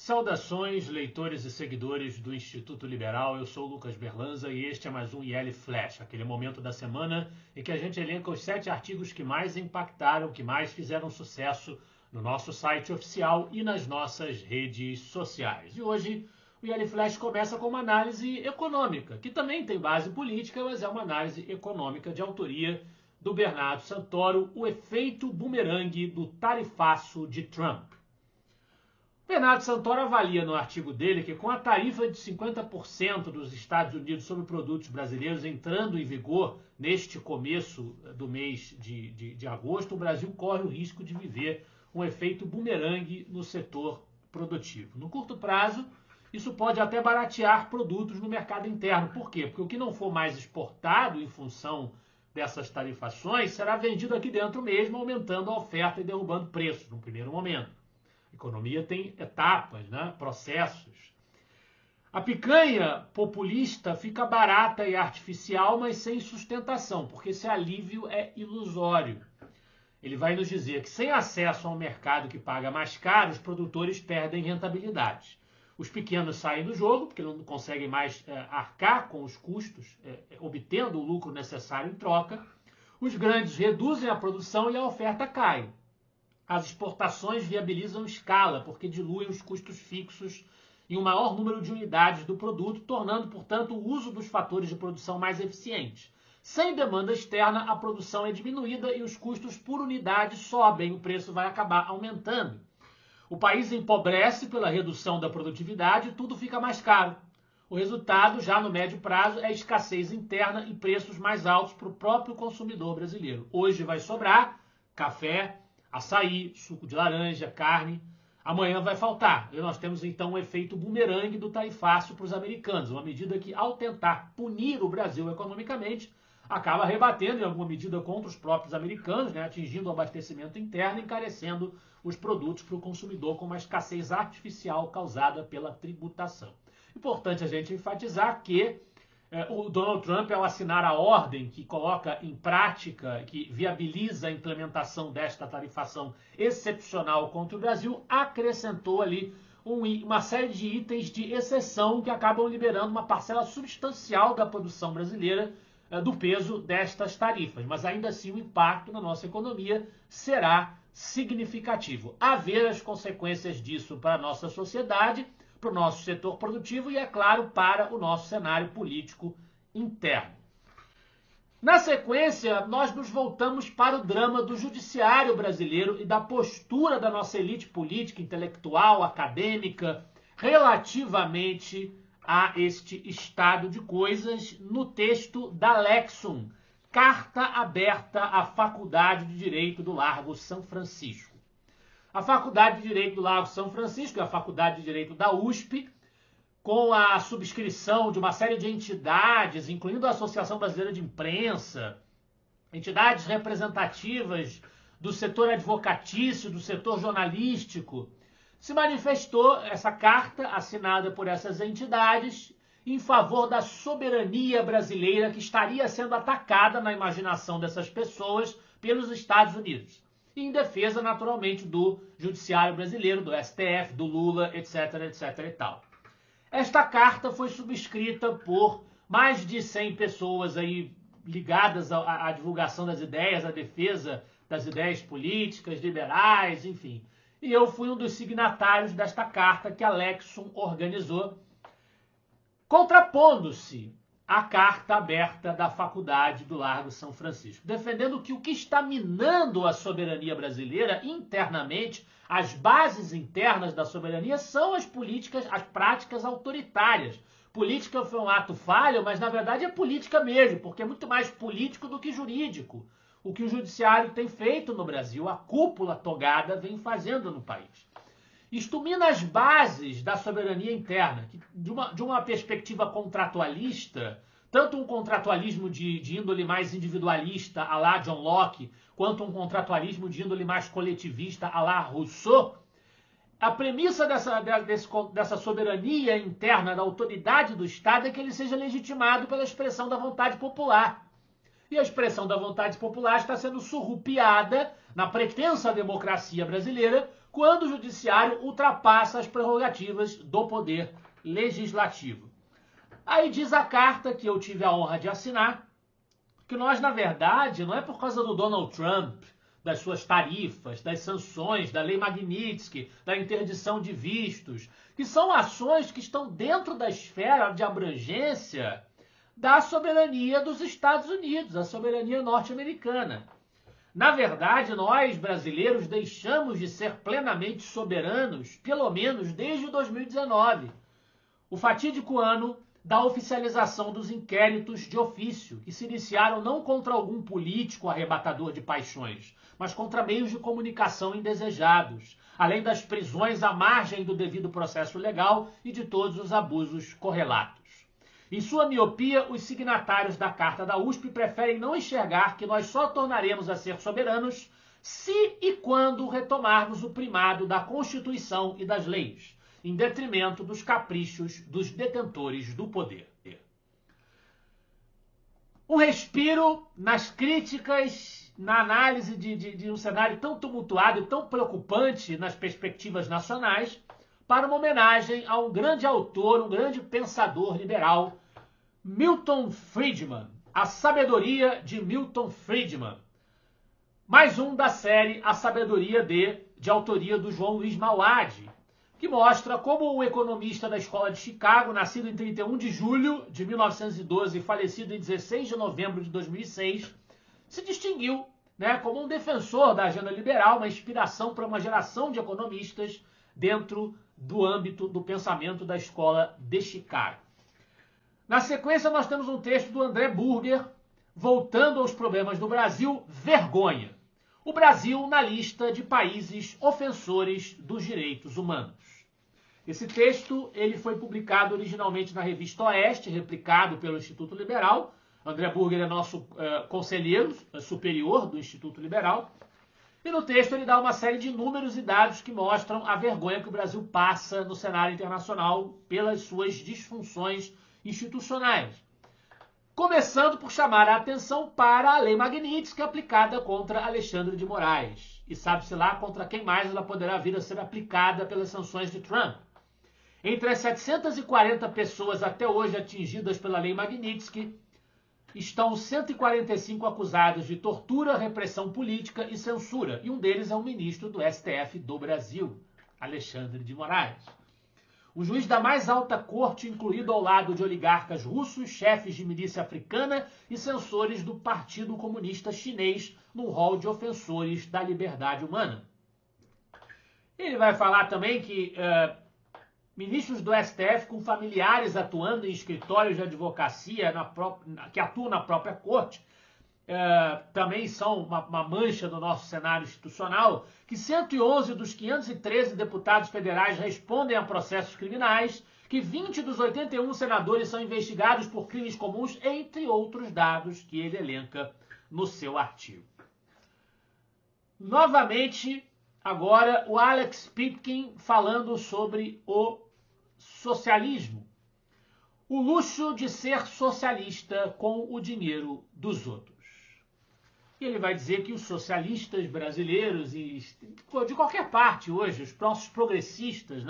Saudações, leitores e seguidores do Instituto Liberal. Eu sou o Lucas Berlanza e este é mais um IL Flash, aquele momento da semana em que a gente elenca os 7 artigos que mais impactaram, que mais fizeram sucesso no nosso site oficial e nas nossas redes sociais. E hoje o IL Flash começa com uma análise econômica, que também tem base política, mas é uma análise econômica de autoria do Bernardo Santoro, o efeito bumerangue do tarifaço de Trump. Bernardo Santoro avalia no artigo dele que com a tarifa de 50% dos Estados Unidos sobre produtos brasileiros entrando em vigor neste começo do mês de agosto, o Brasil corre o risco de viver um efeito bumerangue no setor produtivo. No curto prazo, isso pode até baratear produtos no mercado interno. Por quê? Porque o que não for mais exportado em função dessas tarifações será vendido aqui dentro mesmo, aumentando a oferta e derrubando preços no primeiro momento. A economia tem etapas, né? Processos. A picanha populista fica barata e artificial, mas sem sustentação, porque esse alívio é ilusório. Ele vai nos dizer que sem acesso a um mercado que paga mais caro, os produtores perdem rentabilidade. Os pequenos saem do jogo, porque não conseguem mais arcar com os custos, obtendo o lucro necessário em troca. Os grandes reduzem a produção e a oferta cai. As exportações viabilizam escala, porque diluem os custos fixos em um maior número de unidades do produto, tornando, portanto, o uso dos fatores de produção mais eficiente. Sem demanda externa, a produção é diminuída e os custos por unidade sobem, o preço vai acabar aumentando. O país empobrece pela redução da produtividade e tudo fica mais caro. O resultado, já no médio prazo, é escassez interna e preços mais altos para o próprio consumidor brasileiro. Hoje vai sobrar café, açaí, suco de laranja, carne. Amanhã vai faltar. E nós temos então um efeito bumerangue do tarifaço para os americanos, uma medida que, ao tentar punir o Brasil economicamente, acaba rebatendo em alguma medida contra os próprios americanos, né, atingindo o abastecimento interno, encarecendo os produtos para o consumidor com uma escassez artificial causada pela tributação. Importante a gente enfatizar que o Donald Trump, ao assinar a ordem que coloca em prática, que viabiliza a implementação desta tarifação excepcional contra o Brasil, acrescentou ali uma série de itens de exceção que acabam liberando uma parcela substancial da produção brasileira do peso destas tarifas. Mas ainda assim o impacto na nossa economia será significativo. A ver as consequências disso para a nossa sociedade, para o nosso setor produtivo e, é claro, para o nosso cenário político interno. Na sequência, nós nos voltamos para o drama do judiciário brasileiro e da postura da nossa elite política, intelectual, acadêmica, relativamente a este estado de coisas no texto da Lexum, Carta Aberta à Faculdade de Direito do Largo São Francisco. A Faculdade de Direito do Largo São Francisco é a Faculdade de Direito da USP, com a subscrição de uma série de entidades, incluindo a Associação Brasileira de Imprensa, entidades representativas do setor advocatício, do setor jornalístico, se manifestou essa carta assinada por essas entidades em favor da soberania brasileira que estaria sendo atacada na imaginação dessas pessoas pelos Estados Unidos. E em defesa, naturalmente, do judiciário brasileiro, do STF, do Lula, etc, etc e tal. Esta carta foi subscrita por mais de 100 pessoas aí ligadas à divulgação das ideias, à defesa das ideias políticas, liberais, enfim. E eu fui um dos signatários desta carta que a Lexum organizou, contrapondo-se à Carta Aberta da Faculdade do Largo São Francisco, defendendo que o que está minando a soberania brasileira internamente, as bases internas da soberania, são as políticas, as práticas autoritárias. Política foi um ato falho, mas na verdade é política mesmo, porque é muito mais político do que jurídico. O que o judiciário tem feito no Brasil, a cúpula togada vem fazendo no país. Isto mina as bases da soberania interna, que de uma perspectiva contratualista, tanto um contratualismo de índole mais individualista, à la John Locke, quanto um contratualismo de índole mais coletivista, à la Rousseau, a premissa dessa soberania interna, da autoridade do Estado, é que ele seja legitimado pela expressão da vontade popular. E a expressão da vontade popular está sendo surrupiada na pretensa democracia brasileira quando o judiciário ultrapassa as prerrogativas do poder legislativo. Aí diz a carta que eu tive a honra de assinar que nós, na verdade, não é por causa do Donald Trump, das suas tarifas, das sanções, da lei Magnitsky, da interdição de vistos, que são ações que estão dentro da esfera de abrangência da soberania dos Estados Unidos, a soberania norte-americana. Na verdade, nós, brasileiros, deixamos de ser plenamente soberanos, pelo menos desde 2019, o fatídico ano da oficialização dos inquéritos de ofício, que se iniciaram não contra algum político arrebatador de paixões, mas contra meios de comunicação indesejados, além das prisões à margem do devido processo legal e de todos os abusos correlatos. Em sua miopia, os signatários da Carta da USP preferem não enxergar que nós só tornaremos a ser soberanos se e quando retomarmos o primado da Constituição e das leis, em detrimento dos caprichos dos detentores do poder. Um respiro nas críticas, na análise de um cenário tão tumultuado e tão preocupante nas perspectivas nacionais, para uma homenagem a um grande autor, um grande pensador liberal, Milton Friedman, A Sabedoria de Milton Friedman. Mais um da série A Sabedoria de autoria do João Luiz Mauad, que mostra como o economista da Escola de Chicago, nascido em 31 de julho de 1912 e falecido em 16 de novembro de 2006, se distinguiu, como um defensor da agenda liberal, uma inspiração para uma geração de economistas dentro do âmbito do pensamento da Escola de Chicago. Na sequência, nós temos um texto do André Burger, voltando aos problemas do Brasil, vergonha. O Brasil na lista de países ofensores dos direitos humanos. Esse texto ele foi publicado originalmente na revista Oeste, replicado pelo Instituto Liberal. André Burger é nosso conselheiro superior do Instituto Liberal. E no texto ele dá uma série de números e dados que mostram a vergonha que o Brasil passa no cenário internacional pelas suas disfunções institucionais. Começando por chamar a atenção para a lei Magnitsky aplicada contra Alexandre de Moraes. E sabe-se lá contra quem mais ela poderá vir a ser aplicada pelas sanções de Trump. Entre as 740 pessoas até hoje atingidas pela lei Magnitsky, estão 145 acusados de tortura, repressão política e censura. E um deles é o ministro do STF do Brasil, Alexandre de Moraes. O juiz da mais alta corte, incluído ao lado de oligarcas russos, chefes de milícia africana e censores do Partido Comunista Chinês, num rol de ofensores da liberdade humana. Ele vai falar também que ministros do STF com familiares atuando em escritórios de advocacia que atuam na própria corte, também são uma mancha do nosso cenário institucional, que 111 dos 513 deputados federais respondem a processos criminais, que 20 dos 81 senadores são investigados por crimes comuns, entre outros dados que ele elenca no seu artigo. Novamente, agora, o Alex Pipkin falando sobre o socialismo. O luxo de ser socialista com o dinheiro dos outros. E ele vai dizer que os socialistas brasileiros, e de qualquer parte hoje, os nossos progressistas,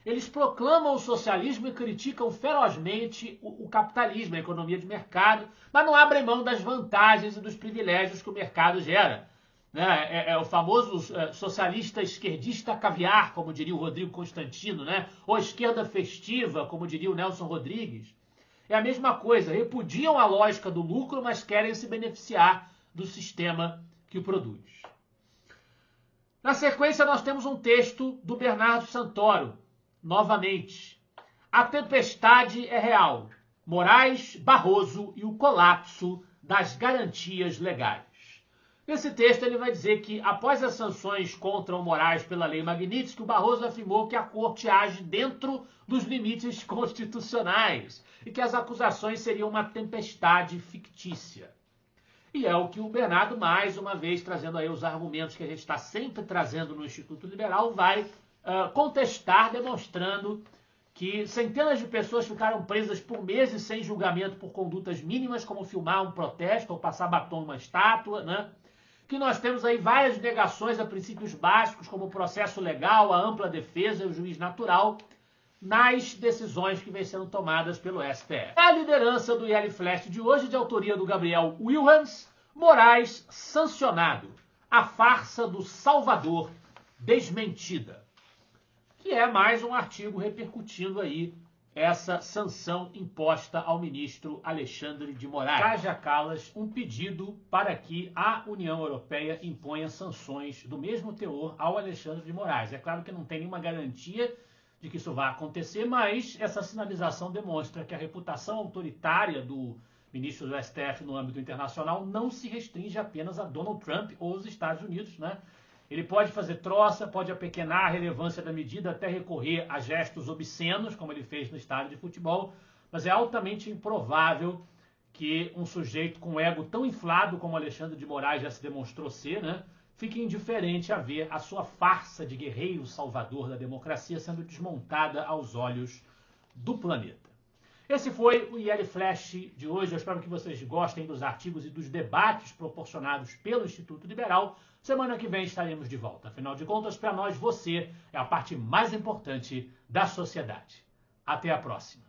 eles proclamam o socialismo e criticam ferozmente o capitalismo, a economia de mercado, mas não abrem mão das vantagens e dos privilégios que o mercado gera. É o famoso socialista esquerdista caviar, como diria o Rodrigo Constantino, ou esquerda festiva, como diria o Nelson Rodrigues. É a mesma coisa, repudiam a lógica do lucro, mas querem se beneficiar do sistema que o produz. Na sequência, nós temos um texto do Bernardo Santoro, novamente. A tempestade é real. Moraes, Barroso e o colapso das garantias legais. Nesse texto, ele vai dizer que, após as sanções contra o Moraes pela lei Magnitsky, o Barroso afirmou que a corte age dentro dos limites constitucionais e que as acusações seriam uma tempestade fictícia. E é o que o Bernardo, mais uma vez, trazendo aí os argumentos que a gente está sempre trazendo no Instituto Liberal, vai contestar, demonstrando que centenas de pessoas ficaram presas por meses sem julgamento por condutas mínimas, como filmar um protesto ou passar batom em uma estátua, né? Que nós temos aí várias negações a princípios básicos, como o processo legal, a ampla defesa e o juiz natural, nas decisões que vêm sendo tomadas pelo STF. A liderança do IL Flash de hoje, de autoria do Gabriel Wilhelms, Moraes sancionado. A farsa do Salvador desmentida. Que é mais um artigo repercutindo aí essa sanção imposta ao ministro Alexandre de Moraes. Kaja Kallas, um pedido para que a União Europeia imponha sanções do mesmo teor ao Alexandre de Moraes. É claro que não tem nenhuma garantia de que isso vai acontecer, mas essa sinalização demonstra que a reputação autoritária do ministro do STF no âmbito internacional não se restringe apenas a Donald Trump ou os Estados Unidos, né? Ele pode fazer troça, pode apequenar a relevância da medida até recorrer a gestos obscenos, como ele fez no estádio de futebol, mas é altamente improvável que um sujeito com ego tão inflado como Alexandre de Moraes já se demonstrou ser, né, fique indiferente a ver a sua farsa de guerreiro salvador da democracia sendo desmontada aos olhos do planeta. Esse foi o IL Flash de hoje. Eu espero que vocês gostem dos artigos e dos debates proporcionados pelo Instituto Liberal. Semana que vem estaremos de volta. Afinal de contas, para nós, você é a parte mais importante da sociedade. Até a próxima.